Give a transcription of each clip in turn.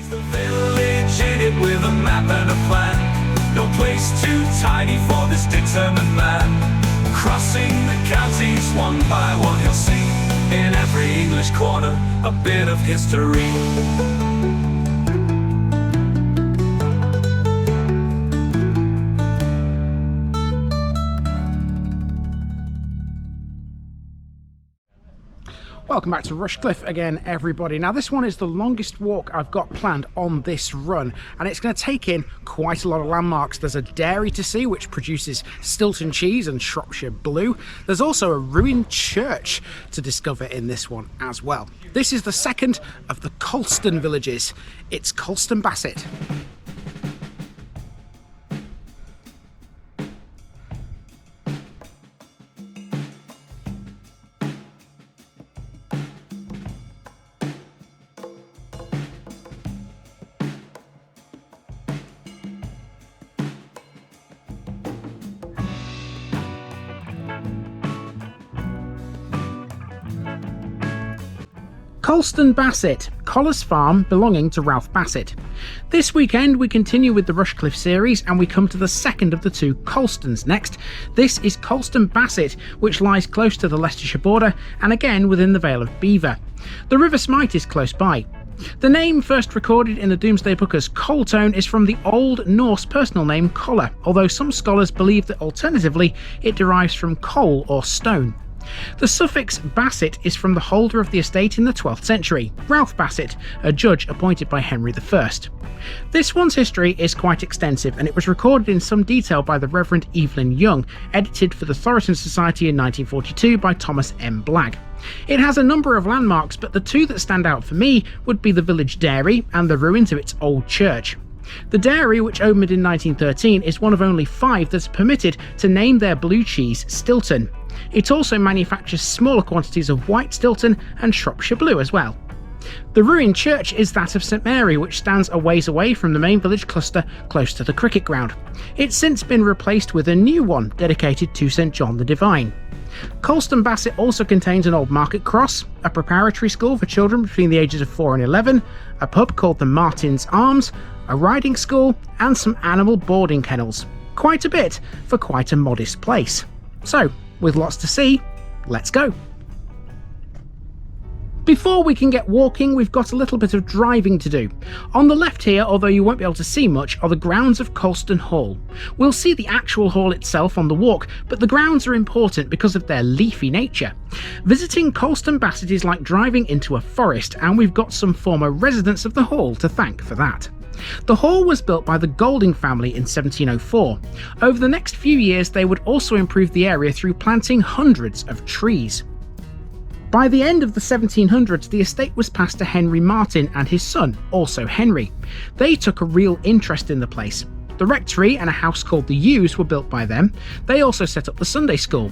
The village in it with a map and a plan. No place too tiny for this determined man. Crossing the counties one by one, you'll see in every English corner a bit of history. Welcome back to Rushcliffe again, everybody. Now this one is the longest walk I've got planned on this run, and it's going to take in quite a lot of landmarks. There's a dairy to see which produces Stilton cheese and Shropshire blue. There's also a ruined church to discover in this one as well. This is the second of the Colston villages. It's COLSTON BASSETT. COLSTON BASSETT, Collar's farm belonging to Ralph Bassett. This weekend we continue with the Rushcliffe series and we come to the second of the two Colstons next. This is COLSTON BASSETT, which lies close to the Leicestershire border and again within the Vale of Belvoir. The River Smite is close by. The name first recorded in the Domesday Book as Coltone is from the Old Norse personal name Collar, although some scholars believe that alternatively it derives from coal or stone. The suffix Bassett is from the holder of the estate in the 12th century, Ralph Bassett, a judge appointed by Henry I. This one's history is quite extensive and it was recorded in some detail by the Reverend Evelyn Young, edited for the Thoroton Society in 1942 by Thomas M. Blagg. It has a number of landmarks, but the two that stand out for me would be the village dairy and the ruins of its old church. The dairy, which opened in 1913, is one of only 5 that's permitted to name their blue cheese Stilton. It also manufactures smaller quantities of white Stilton and Shropshire blue as well. The ruined church is that of St Mary, which stands a ways away from the main village cluster close to the cricket ground. It's since been replaced with a new one dedicated to St John the Divine. COLSTON BASSETT also contains an old market cross, a preparatory school for children between the ages of 4 and 11, a pub called the Martin's Arms, a riding school and some animal boarding kennels. Quite a bit for quite a modest place. So, with lots to see, let's go. Before we can get walking, we've got a little bit of driving to do. On the left here, although you won't be able to see much, are the grounds of Colston Hall. We'll see the actual hall itself on the walk, but the grounds are important because of their leafy nature. Visiting COLSTON BASSETT is like driving into a forest, and we've got some former residents of the hall to thank for that. The hall was built by the Golding family in 1704. Over the next few years they would also improve the area through planting hundreds of trees. By the end of the 1700s the estate was passed to Henry Martin and his son, also Henry. They took a real interest in the place. The rectory and a house called the Yews were built by them. They also set up the Sunday school.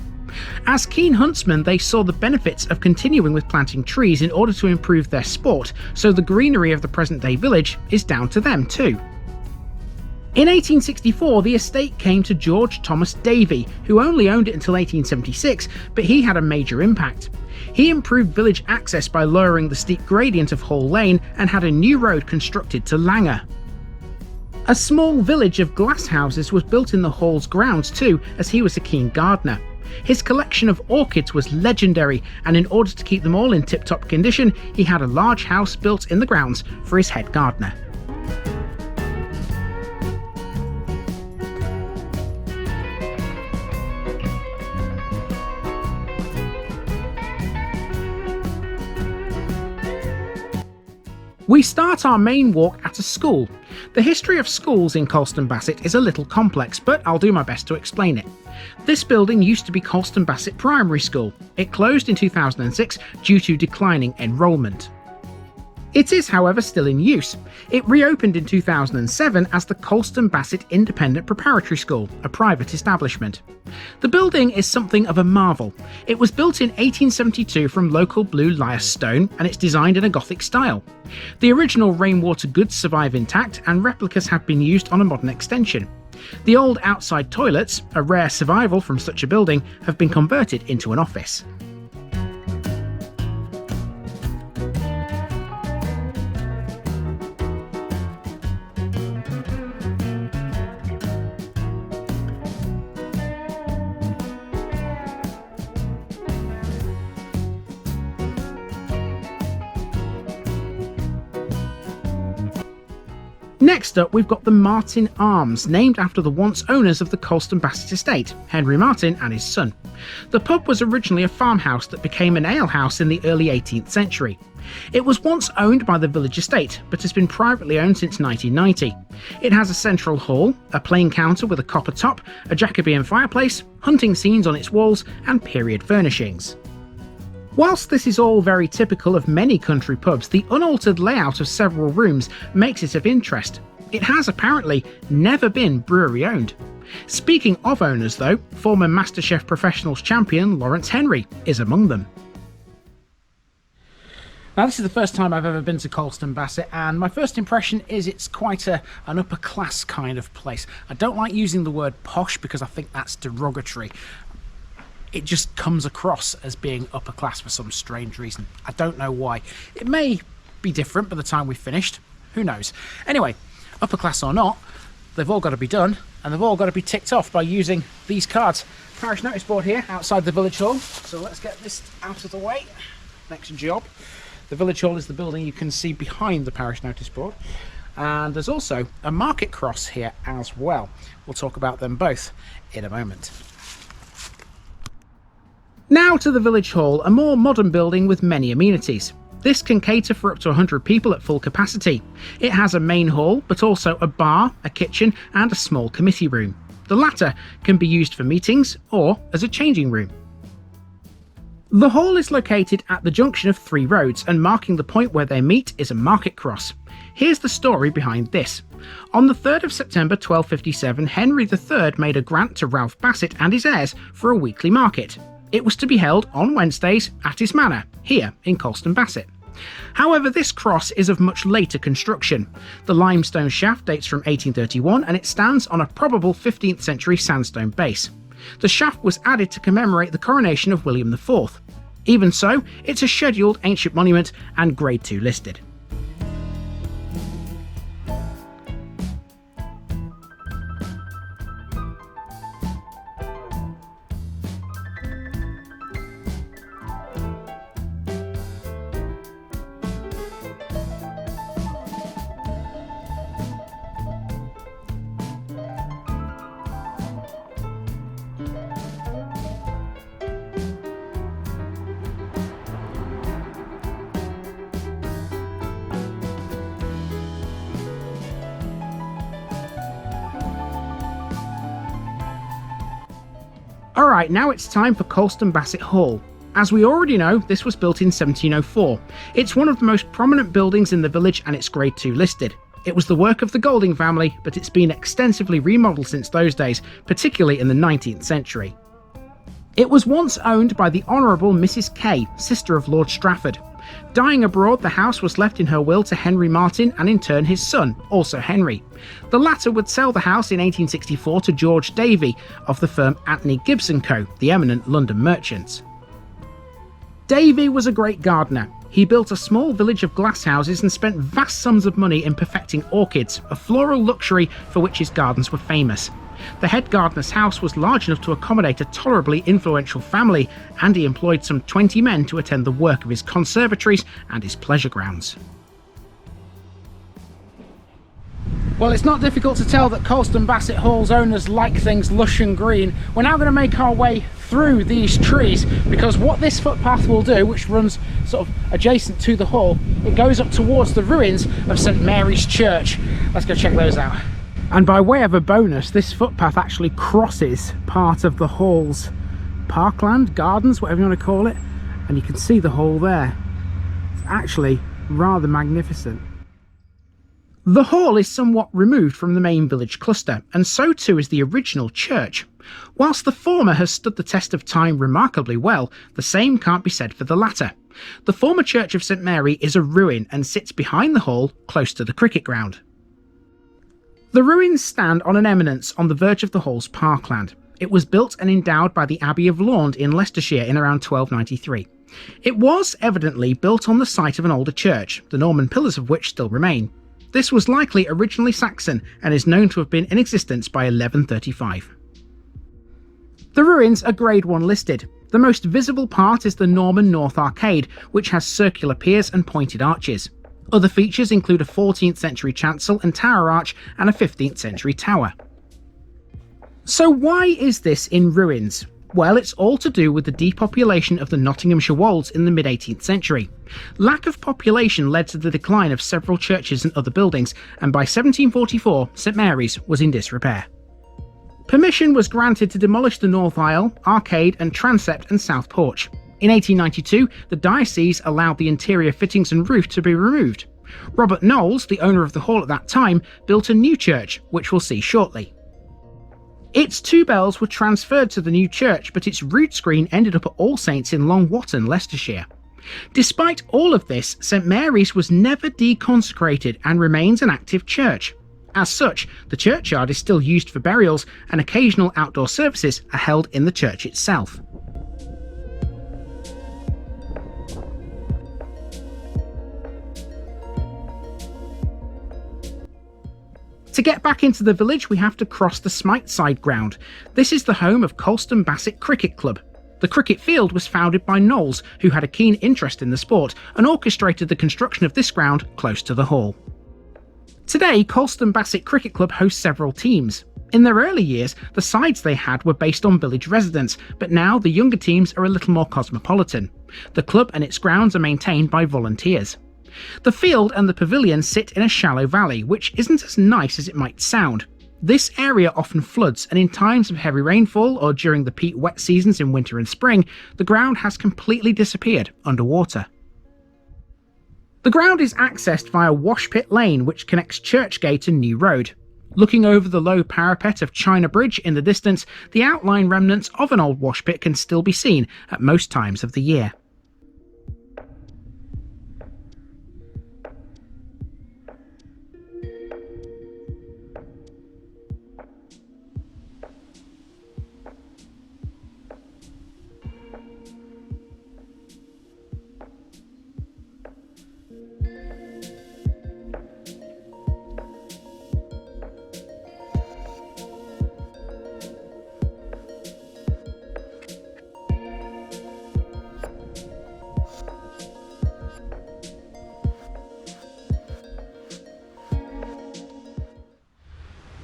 As keen huntsmen, they saw the benefits of continuing with planting trees in order to improve their sport, so the greenery of the present-day village is down to them too. In 1864, the estate came to George Thomas Davy, who only owned it until 1876, but he had a major impact. He improved village access by lowering the steep gradient of Hall Lane and had a new road constructed to Langer. A small village of glass houses was built in the hall's grounds too, as he was a keen gardener. His collection of orchids was legendary, and in order to keep them all in tip-top condition, he had a large house built in the grounds for his head gardener. We start our main walk at a school. The history of schools in COLSTON BASSETT is a little complex, but I'll do my best to explain it. This building used to be COLSTON BASSETT Primary School. It closed in 2006 due to declining enrolment. It is, however, still in use. It reopened in 2007 as the COLSTON BASSETT Independent Preparatory School, a private establishment. The building is something of a marvel. It was built in 1872 from local blue Lias stone, and it's designed in a Gothic style. The original rainwater goods survive intact, and replicas have been used on a modern extension. The old outside toilets, a rare survival from such a building, have been converted into an office. Next up, we've got the Martin Arms, named after the once owners of the Colston Bassett estate, Henry Martin and his son. The pub was originally a farmhouse that became an alehouse in the early 18th century. It was once owned by the village estate, but has been privately owned since 1990. It has a central hall, a plain counter with a copper top, a Jacobean fireplace, hunting scenes on its walls, and period furnishings. Whilst this is all very typical of many country pubs, the unaltered layout of several rooms makes it of interest. It has apparently never been brewery owned. Speaking of owners though, former MasterChef Professionals champion Lawrence Henry is among them. Now this is the first time I've ever been to Colston Bassett, and my first impression is it's quite an upper class kind of place. I don't like using the word posh because I think that's derogatory. It just comes across as being upper class for some strange reason. I don't know why. It may be different by the time we've finished. Who knows? Anyway, upper class or not, they've all got to be done, and they've all got to be ticked off by using these cards. Parish notice board here outside the village hall. So let's get this out of the way. Next job. The village hall is the building you can see behind the parish notice board. And there's also a market cross here as well. We'll talk about them both in a moment. Now to the village hall, a more modern building with many amenities. This can cater for up to 100 people at full capacity. It has a main hall, but also a bar, a kitchen, and a small committee room. The latter can be used for meetings or as a changing room. The hall is located at the junction of 3 roads, and marking the point where they meet is a market cross. Here's the story behind this. On the 3rd of September 1257, Henry III made a grant to Ralph Bassett and his heirs for a weekly market. It was to be held on Wednesdays at his manor, here in Colston Bassett. However, this cross is of much later construction. The limestone shaft dates from 1831 and it stands on a probable 15th century sandstone base. The shaft was added to commemorate the coronation of William IV. Even so, it's a scheduled ancient monument and Grade 2 listed. Alright, now it's time for Colston Bassett Hall. As we already know, this was built in 1704. It's one of the most prominent buildings in the village and it's Grade 2 listed. It was the work of the Golding family, but it's been extensively remodelled since those days, particularly in the 19th century. It was once owned by the Honourable Mrs. Kay, sister of Lord Strafford. Dying abroad, the house was left in her will to Henry Martin and in turn his son, also Henry. The latter would sell the house in 1864 to George Davy of the firm Anthony Gibson Co., the eminent London merchants. Davy was a great gardener. He built a small village of glasshouses and spent vast sums of money in perfecting orchids, a floral luxury for which his gardens were famous. The head gardener's house was large enough to accommodate a tolerably influential family, and he employed some 20 men to attend the work of his conservatories and his pleasure grounds. Well, it's not difficult to tell that Colston Bassett Hall's owners like things lush and green. We're now going to make our way through these trees, because what this footpath will do, which runs sort of adjacent to the hall, it goes up towards the ruins of St Mary's Church. Let's go check those out. And by way of a bonus, this footpath actually crosses part of the hall's parkland, gardens, whatever you want to call it, and you can see the hall there. It's actually rather magnificent. The hall is somewhat removed from the main village cluster, and so too is the original church. Whilst the former has stood the test of time remarkably well, the same can't be said for the latter. The former church of St Mary is a ruin and sits behind the hall, close to the cricket ground. The ruins stand on an eminence on the verge of the hall's parkland. It was built and endowed by the Abbey of Laund in Leicestershire in around 1293. It was evidently built on the site of an older church, the Norman pillars of which still remain. This was likely originally Saxon and is known to have been in existence by 1135. The ruins are Grade 1 listed. The most visible part is the Norman North Arcade, which has circular piers and pointed arches. Other features include a 14th century chancel and tower arch and a 15th century tower. So why is this in ruins? Well, it's all to do with the depopulation of the Nottinghamshire wolds in the mid-18th century. Lack of population led to the decline of several churches and other buildings, and by 1744 St Mary's was in disrepair. Permission was granted to demolish the north aisle, arcade and transept and south porch. In 1892, the diocese allowed the interior fittings and roof to be removed. Robert Knowles, the owner of the hall at that time, built a new church, which we'll see shortly. Its two bells were transferred to the new church, but its rood screen ended up at All Saints in Long Watton, Leicestershire. Despite all of this, St Mary's was never deconsecrated and remains an active church. As such, the churchyard is still used for burials and occasional outdoor services are held in the church itself. To get back into the village, we have to cross the Smiteside ground. This is the home of COLSTON BASSETT Cricket Club. The cricket field was founded by Knowles, who had a keen interest in the sport and orchestrated the construction of this ground close to the hall. Today, COLSTON BASSETT Cricket Club hosts several teams. In their early years, the sides they had were based on village residents, but now the younger teams are a little more cosmopolitan. The club and its grounds are maintained by volunteers. The field and the pavilion sit in a shallow valley, which isn't as nice as it might sound. This area often floods, and in times of heavy rainfall or during the peak wet seasons in winter and spring, the ground has completely disappeared underwater. The ground is accessed via Washpit Lane, which connects Churchgate and New Road. Looking over the low parapet of China Bridge in the distance, the outline remnants of an old washpit can still be seen at most times of the year.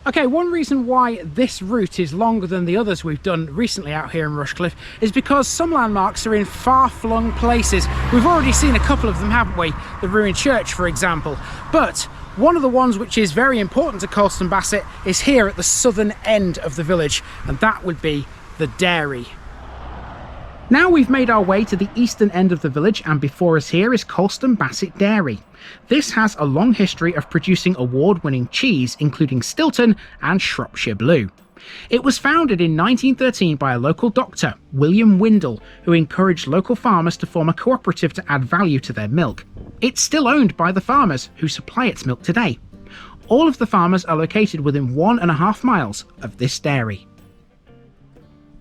Okay, one reason why this route is longer than the others we've done recently out here in Rushcliffe is because some landmarks are in far-flung places. We've already seen a couple of them, haven't we? The ruined church, for example. But one of the ones which is very important to COLSTON BASSETT is here at the southern end of the village, and that would be the Dairy. Now we've made our way to the eastern end of the village, and before us here is COLSTON BASSETT Dairy. This has a long history of producing award-winning cheese, including Stilton and Shropshire Blue. It was founded in 1913 by a local doctor, William Windle, who encouraged local farmers to form a cooperative to add value to their milk. It's still owned by the farmers, who supply its milk today. All of the farmers are located within 1.5 miles of this dairy.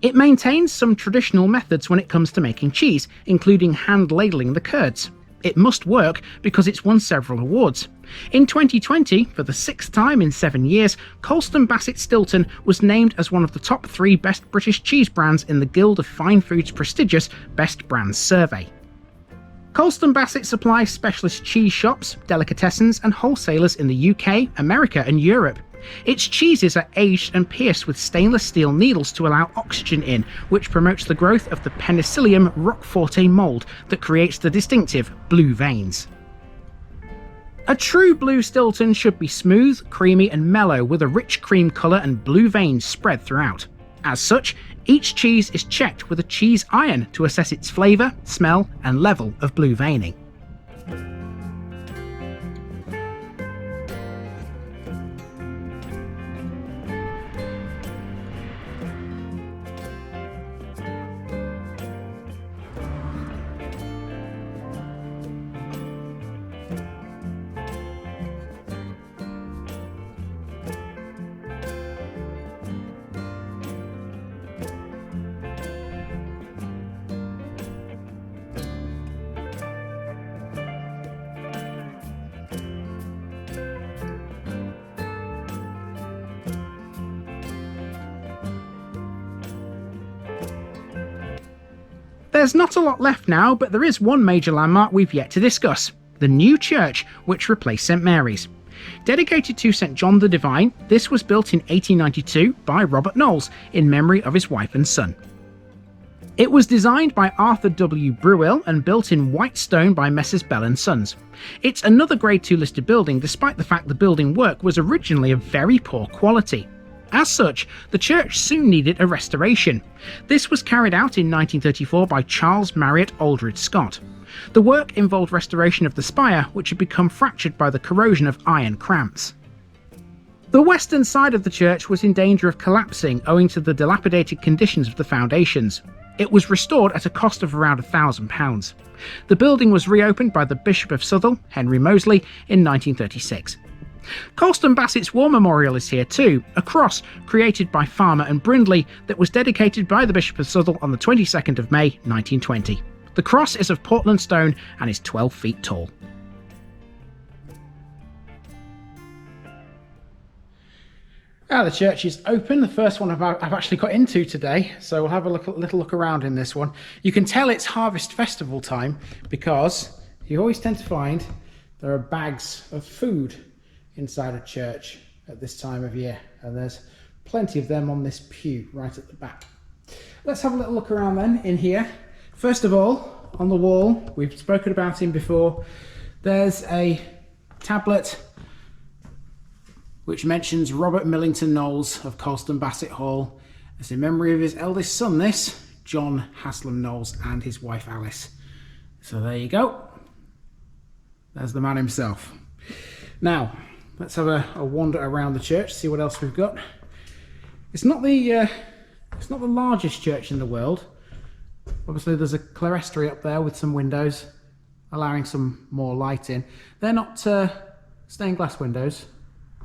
It maintains some traditional methods when it comes to making cheese, including hand ladling the curds. It must work because it's won several awards. In 2020, for the 6th time in 7 years, COLSTON BASSETT Stilton was named as one of the top 3 best British cheese brands in the Guild of Fine Foods' prestigious Best Brands survey. COLSTON BASSETT supplies specialist cheese shops, delicatessens and wholesalers in the UK, America and Europe. Its cheeses are aged and pierced with stainless steel needles to allow oxygen in, which promotes the growth of the Penicillium roqueforte mould that creates the distinctive blue veins. A true blue Stilton should be smooth, creamy and mellow with a rich cream colour and blue veins spread throughout. As such, each cheese is checked with a cheese iron to assess its flavour, smell and level of blue veining. There's not a lot left now, but there is one major landmark we've yet to discuss. the new church which replaced St Mary's. Dedicated to St John the Divine, this was built in 1892 by Robert Knowles in memory of his wife and son. It was designed by Arthur W. Breuil and built in white stone by Messrs Bell & Sons. It's another Grade 2 listed building despite the fact the building work was originally of very poor quality. As such, the church soon needed a restoration. This was carried out in 1934 by Charles Marriott Aldridge Scott. The work involved restoration of the spire, which had become fractured by the corrosion of iron cramps. The western side of the church was in danger of collapsing owing to the dilapidated conditions of the foundations. It was restored at a cost of around £1,000. The building was reopened by the Bishop of Southwell, Henry Moseley, in 1936. Colston Bassett's war memorial is here too, a cross created by Farmer and Brindley that was dedicated by the Bishop of Southwell on the 22nd of May 1920. The cross is of Portland stone and is 12 feet tall. The church is open, the first one I've actually got into today, so we'll have a little look around in this one. You can tell it's Harvest Festival time because you always tend to find there are bags of food inside a church at this time of year, and there's plenty of them on this pew right at the back. Let's have a little look around then in here. First of all, on the wall, we've spoken about him before, there's a tablet which mentions Robert Millington Knowles of Colston Bassett Hall. It's in memory of his eldest son, this, John Haslam Knowles, and his wife Alice. So there you go. There's the man himself. Now, let's have a wander around the church, see what else we've got. It's not the largest church in the world. Obviously there's a clerestory up there with some windows, allowing some more light in. They're not stained glass windows.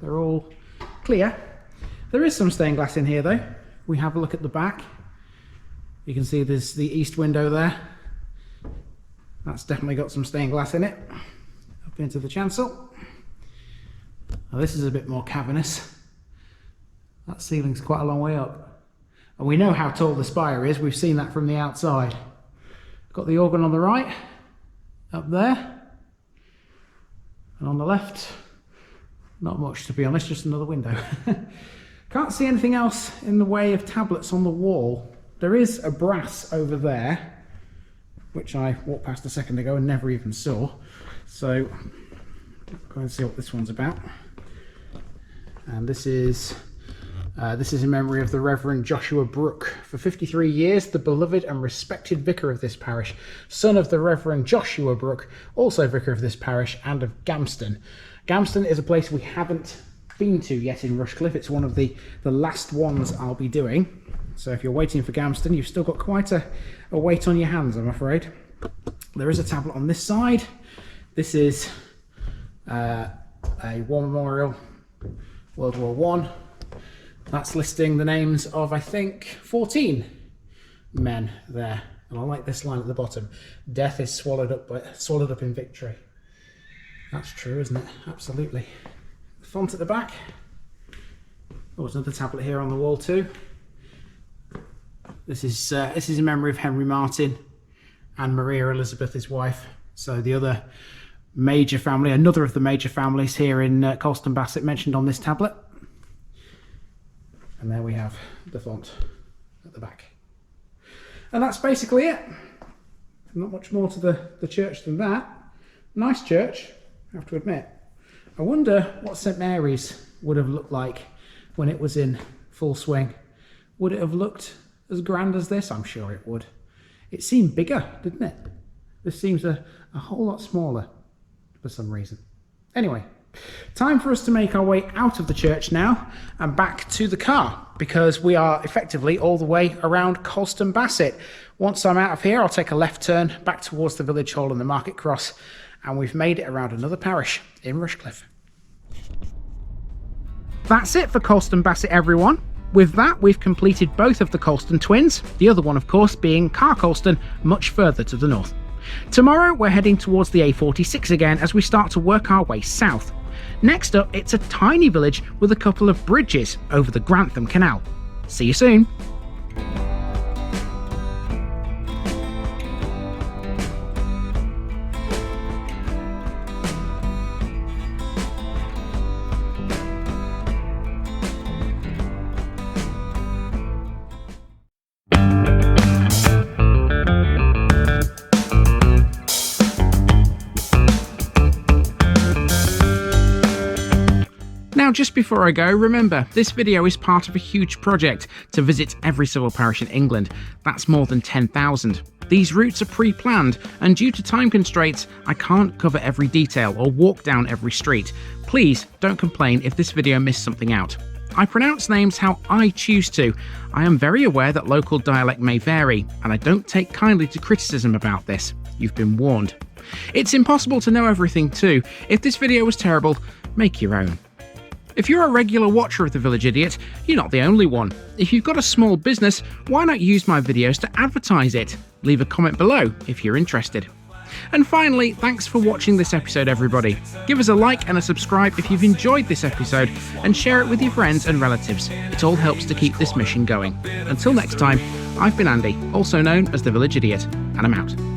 They're all clear. There is some stained glass in here though. We have a look at the back. You can see there's the east window there. That's definitely got some stained glass in it. Up into the chancel. Now this is a bit more cavernous. That ceiling's quite a long way up. And we know how tall the spire is. We've seen that from the outside. Got the organ on the right, up there. And on the left, not much to be honest, just another window. Can't see anything else in the way of tablets on the wall. There is a brass over there, which I walked past a second ago and never even saw. So, go and see what this one's about. And this is in memory of the Reverend Joshua Brooke. For 53 years, the beloved and respected vicar of this parish, son of the Reverend Joshua Brooke, also vicar of this parish, and of Gamston. Gamston is a place we haven't been to yet in Rushcliffe. It's one of the last ones I'll be doing. So if you're waiting for Gamston, you've still got quite a wait on your hands, I'm afraid. There is a tablet on this side. This is a war memorial, World War I. That's listing the names of, I think, 14 men there. And I like this line at the bottom. Death is swallowed up in victory. That's true, isn't it? Absolutely. The font at the back. Oh, there's another tablet here on the wall too. This is in memory of Henry Martin and Maria Elizabeth, his wife. So the other major family, another of the major families here in Colston Bassett mentioned on this tablet. And there we have the font at the back. And that's basically it. Not much more to the church than that. Nice church, I have to admit. I wonder what St Mary's would have looked like when it was in full swing. Would it have looked as grand as this? I'm sure it would. It seemed bigger, didn't it? This seems a whole lot smaller for some reason. Anyway, time for us to make our way out of the church now and back to the car, because we are effectively all the way around Colston Bassett. Once I'm out of here, I'll take a left turn back towards the village hall and the market cross, and we've made it around another parish in Rushcliffe. That's it for Colston Bassett, everyone. With that, we've completed both of the Colston twins, the other one of course being Car Colston, much further to the north. Tomorrow we're heading towards the A46 again as we start to work our way south. Next up, it's a tiny village with a couple of bridges over the Grantham Canal. See you soon. Now, just before I go, remember, this video is part of a huge project to visit every civil parish in England. That's more than 10,000. These routes are pre-planned, and due to time constraints, I can't cover every detail or walk down every street. Please don't complain if this video missed something out. I pronounce names how I choose to. I am very aware that local dialect may vary, and I don't take kindly to criticism about this. You've been warned. It's impossible to know everything too. If this video was terrible, make your own. If you're a regular watcher of The Village Idiot, you're not the only one. If you've got a small business, why not use my videos to advertise it? Leave a comment below if you're interested. And finally, thanks for watching this episode, everybody. Give us a like and a subscribe if you've enjoyed this episode, and share it with your friends and relatives. It all helps to keep this mission going. Until next time, I've been Andy, also known as The Village Idiot, and I'm out.